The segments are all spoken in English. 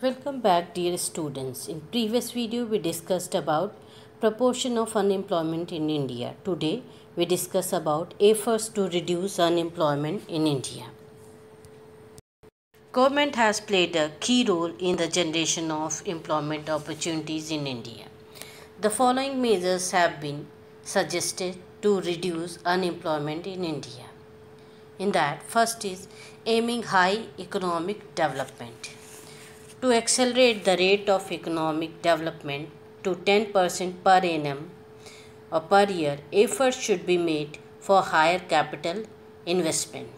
Welcome back, dear students. In previous video we discussed about proportion of unemployment in India. Today we discuss about efforts to reduce unemployment in India. Government has played a key role in the generation of employment opportunities in India. The following measures have been suggested to reduce unemployment in India. In that, first is aiming high economic development. To accelerate the rate of economic development to 10% per annum or per year, efforts should be made for higher capital investment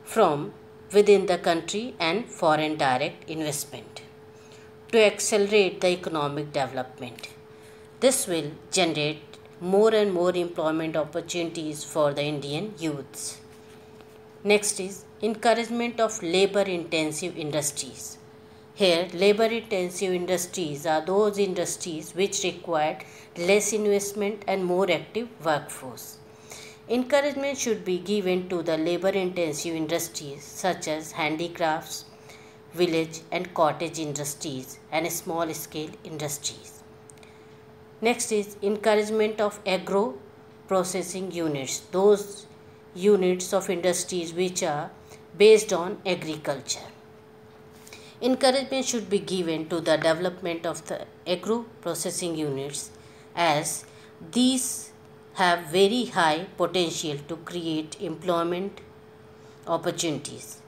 from within the country and foreign direct investment to accelerate the economic development. This will generate more and more employment opportunities for the Indian youths. Next is encouragement of labor intensive industries. Here, labor intensive industries are those industries which require less investment and more active workforce. Encouragement should be given to the labor intensive industries such as handicrafts, village and cottage industries and small scale industries. Next is encouragement of agro processing units, those units of industries which are based on agriculture. Encouragement should be given to the development of the agro processing units as these have very high potential to create employment opportunities.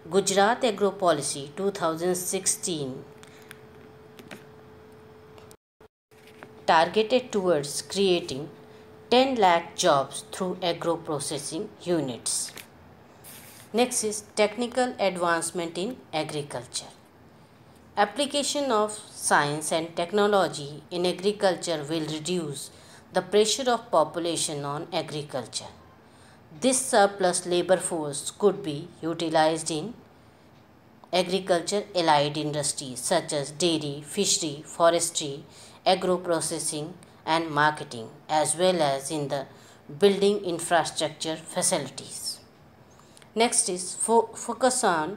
Gujarat Agro Policy 2016 targeted towards creating 10 lakh jobs through agro processing units. Next is technical advancement in agriculture. Application of science and technology in agriculture will reduce the pressure of population on agriculture. This surplus labor force could be utilized in agriculture allied industries such as dairy, fishery, forestry, agro processing and marketing, as well as in the building infrastructure facilities. Next is focus on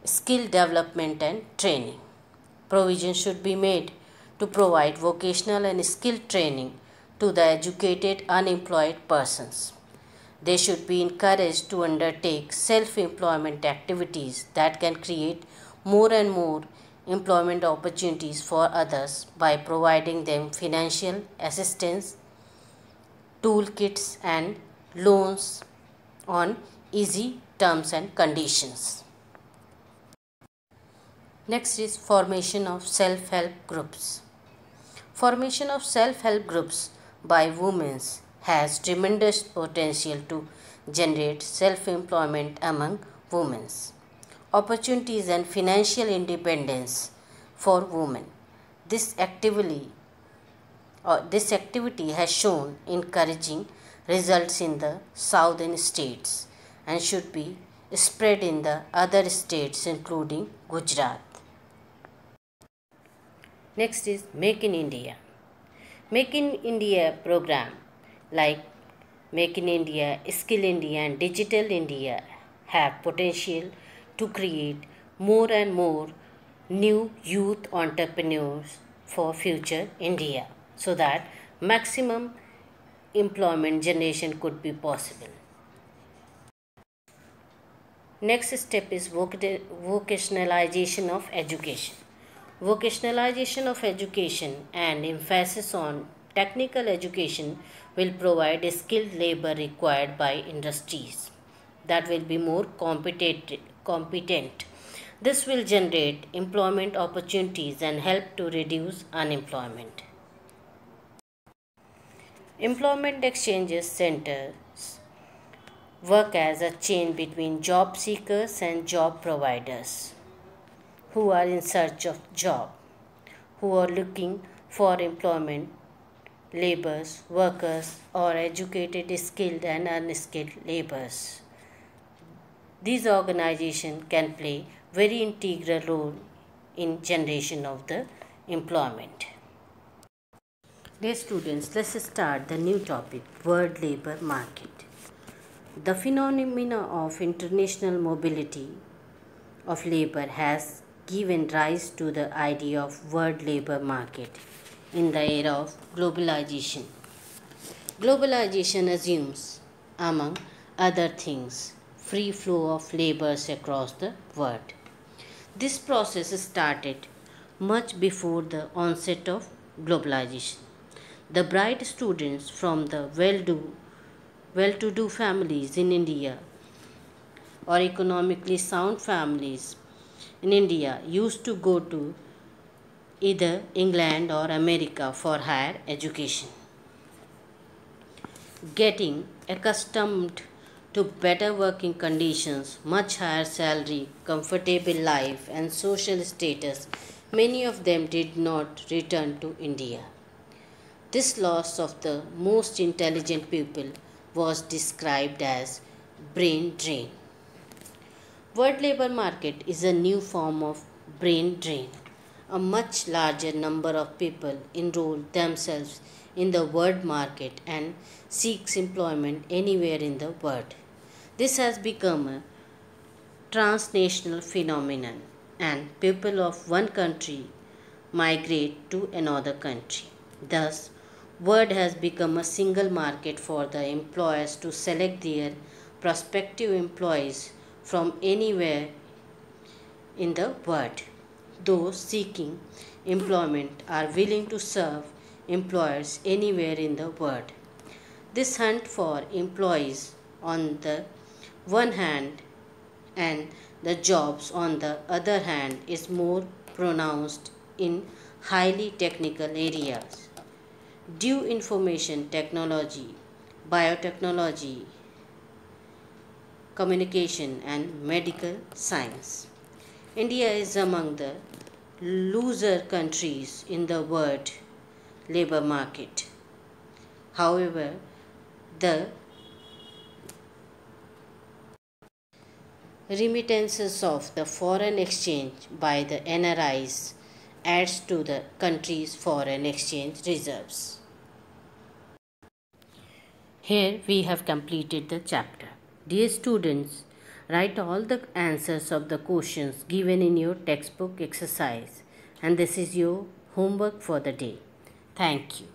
skill development and training. Provision should be made to provide vocational and skill training to the educated unemployed persons. They should be encouraged to undertake self-employment activities that can create more and more employment opportunities for others by providing them financial assistance, toolkits and loans on easy terms and conditions. Next is formation of self-help groups. Formation of self-help groups by women has tremendous potential to generate self-employment among women, opportunities and financial independence for women. This activity has shown encouraging results in the southern states and should be spread in the other states including Gujarat. Next is Make in India. Make in India program like Make in India, Skill India and Digital India have potential to create more and more new youth entrepreneurs for future India so that maximum employment generation could be possible. Next step is vocationalization of education. Vocationalization of education and emphasis on technical education will provide skilled labor required by industries that will be more competent. This will generate employment opportunities and help to reduce unemployment. Employment exchanges centers work as a chain between job seekers and job providers who are in search of job, who are looking for employment, laborers, workers or educated, skilled and unskilled laborers. These organizations can play very integral role in generation of the employment. Dear students, let's start the new topic, world labor market. The phenomena of international mobility of labor has given rise to the idea of world labor market in the era of globalization. Globalization assumes, among other things, free flow of labors across the world. This process started much before the onset of globalization. The bright students from the well-to-do families in India or economically sound families in India used to go to either England or America for higher education. Getting accustomed to better working conditions, much higher salary, comfortable life, and social status, many of them did not return to India. This loss of the most intelligent people was described as brain drain. World labor market is a new form of brain drain. A much larger number of people enroll themselves in the world market and seeks employment anywhere in the world. This has become a transnational phenomenon and people of one country migrate to another country. Thus, world has become a single market for the employers to select their prospective employees from anywhere in the world. Those seeking employment are willing to serve employers anywhere in the world. This hunt for employees on the one hand and the jobs on the other hand is more pronounced in highly technical areas. Due information technology, biotechnology, communication, and medical science. India is among the loser countries in the world labor market. However, the remittances of the foreign exchange by the NRIs adds to the country's foreign exchange reserves. Here we have completed the chapter. Dear students, write all the answers of the questions given in your textbook exercise, and this is your homework for the day. Thank you.